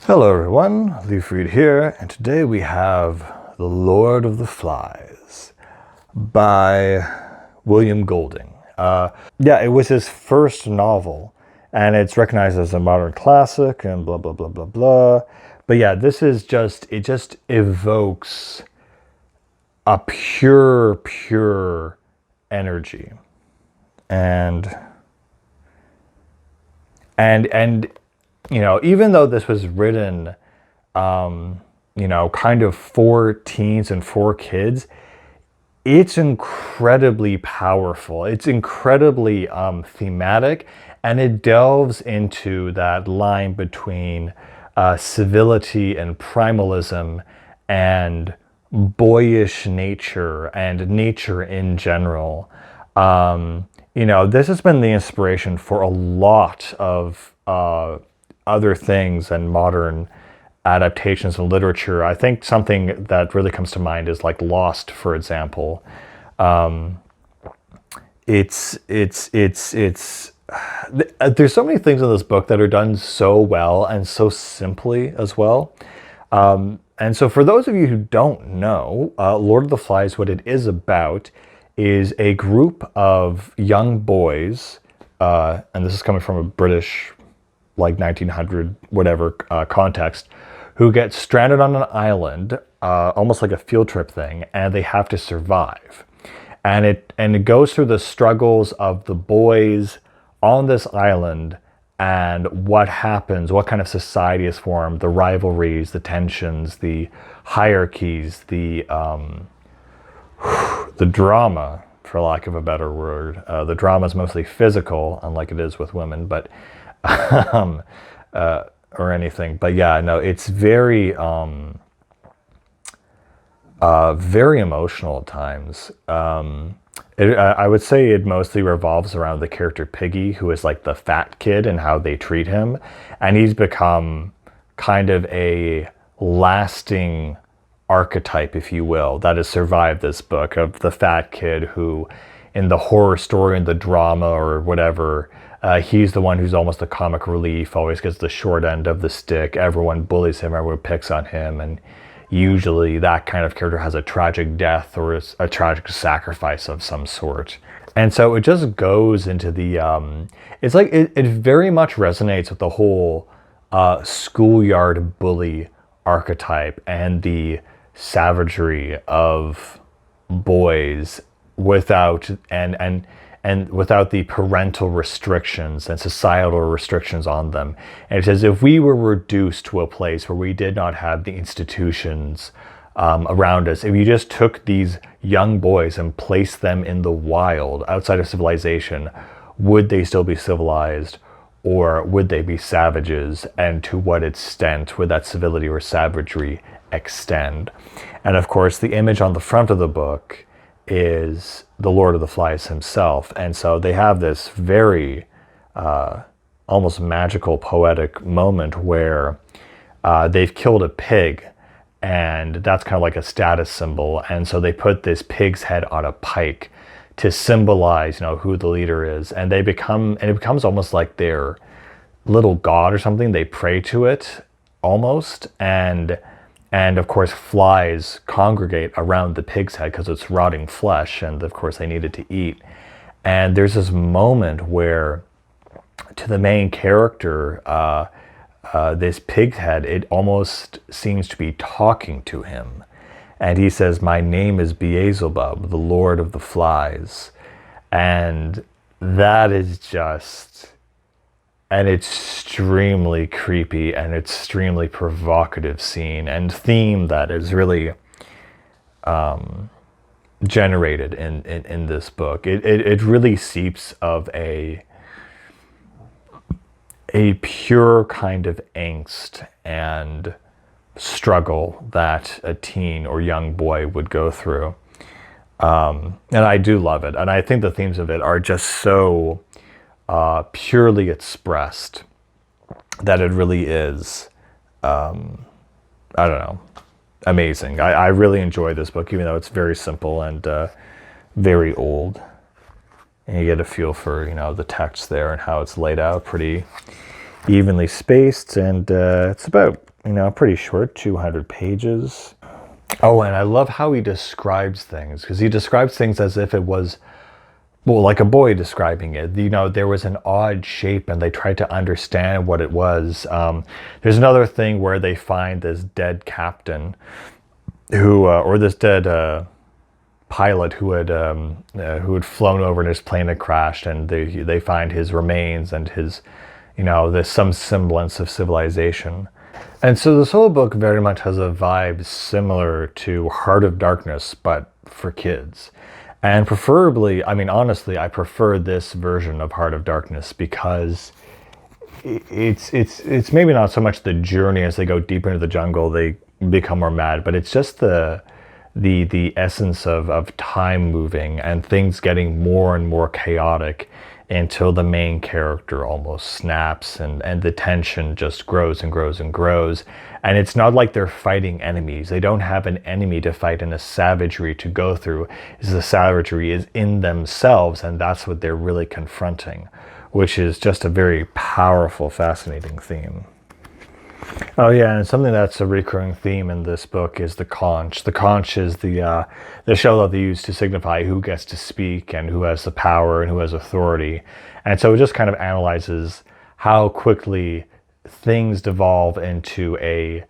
Hello everyone, Leafreed here, and today we have The Lord of the Flies by William Golding. It was his first novel, and it's recognized as a modern classic and blah, blah, blah, blah, blah. But yeah, it just evokes a pure energy. And, and even though this was written, kind of for teens and for kids, it's incredibly powerful. It's incredibly thematic, and it delves into that line between civility and primalism and boyish nature and nature in general. This has been the inspiration for a lot of other things and modern adaptations in literature. I think something that really comes to mind is like Lost, for example. It's there's so many things in this book that are done so well and so simply as well. And so for those of you who don't know, Lord of the Flies, what it is about is a group of young boys, and this is coming from a British, like 1900 whatever context, who get stranded on an island, almost like a field trip thing, and they have to survive. And it goes through the struggles of the boys on this island and what happens, what kind of society is formed, the rivalries, the tensions, the hierarchies, the drama, for lack of a better word. The drama is mostly physical, unlike it is with women, but or anything. But yeah, no, it's very very emotional at times. I would say it mostly revolves around the character Piggy, who is like the fat kid and how they treat him. And he's become kind of a lasting archetype, if you will, that has survived this book, of the fat kid who, in the horror story and the drama or whatever, he's the one who's almost the comic relief, always gets the short end of the stick. Everyone bullies him, everyone picks on him, and usually that kind of character has a tragic death or a tragic sacrifice of some sort. And so it just goes into the, it's like, it very much resonates with the whole schoolyard bully archetype and the savagery of boys without, and without the parental restrictions and societal restrictions on them. And it's as if we were reduced to a place where we did not have the institutions around us. If you just took these young boys and placed them in the wild, outside of civilization, would they still be civilized, or would they be savages? And to what extent would that civility or savagery extend? And of course, the image on the front of the book is the Lord of the Flies himself. And so they have this very almost magical, poetic moment where they've killed a pig, and that's kind of like a status symbol. And so they put this pig's head on a pike to symbolize, who the leader is. And it becomes almost like their little god or something. They pray to it almost. And of course, flies congregate around the pig's head because it's rotting flesh, and of course they need it to eat. And there's this moment where, to the main character, this pig's head, it almost seems to be talking to him. And he says, "My name is Beelzebub, the Lord of the Flies." And that is just an extremely creepy and extremely provocative scene and theme that is really generated in this book. It really seeps of a pure kind of angst and struggle that a teen or young boy would go through. And I do love it. And I think the themes of it are just so purely expressed that it really is, amazing. I really enjoy this book, even though it's very simple and very old. And you get a feel for, the text there and how it's laid out pretty evenly spaced, and it's about, pretty short, 200 pages. Oh, and I love how he describes things, because he describes things as if it was, well, like a boy describing it. There was an odd shape and they tried to understand what it was. There's another thing where they find this dead captain or this dead pilot who had flown over and his plane had crashed, and they find his remains and his, there's some semblance of civilization. And so this whole book very much has a vibe similar to Heart of Darkness, but for kids. And preferably, I mean, honestly, I prefer this version of Heart of Darkness because it's maybe not so much the journey as they go deeper into the jungle, they become more mad, but it's just the essence of time moving and things getting more and more chaotic until the main character almost snaps, and the tension just grows and grows and grows. And it's not like they're fighting enemies. They don't have an enemy to fight and a savagery to go through. The savagery is in themselves, and that's what they're really confronting, which is just a very powerful, fascinating theme. Oh yeah, and something that's a recurring theme in this book is the conch. The conch is the shell that they use to signify who gets to speak and who has the power and who has authority. And so it just kind of analyzes how quickly things devolve into a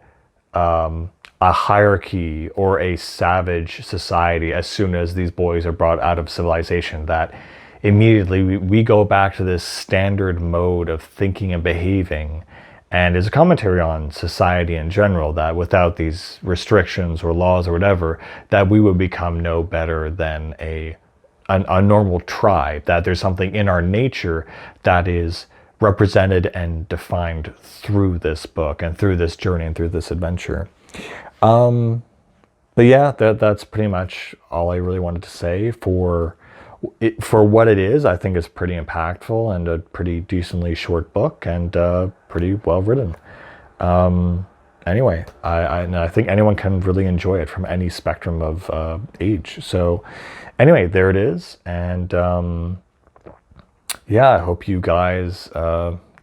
hierarchy or a savage society as soon as these boys are brought out of civilization. That immediately we go back to this standard mode of thinking and behaving. And is a commentary on society in general, that without these restrictions or laws or whatever, that we would become no better than a normal tribe, that there's something in our nature that is represented and defined through this book and through this journey and through this adventure. But yeah, that's pretty much all I really wanted to say for what it is. I think it's pretty impactful and a pretty decently short book, and pretty well written. Anyway, I think anyone can really enjoy it from any spectrum of age. So anyway, there it is. And yeah, I hope you guys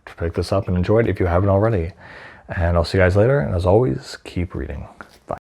pick this up and enjoy it if you haven't already. And I'll see you guys later. And as always, keep reading.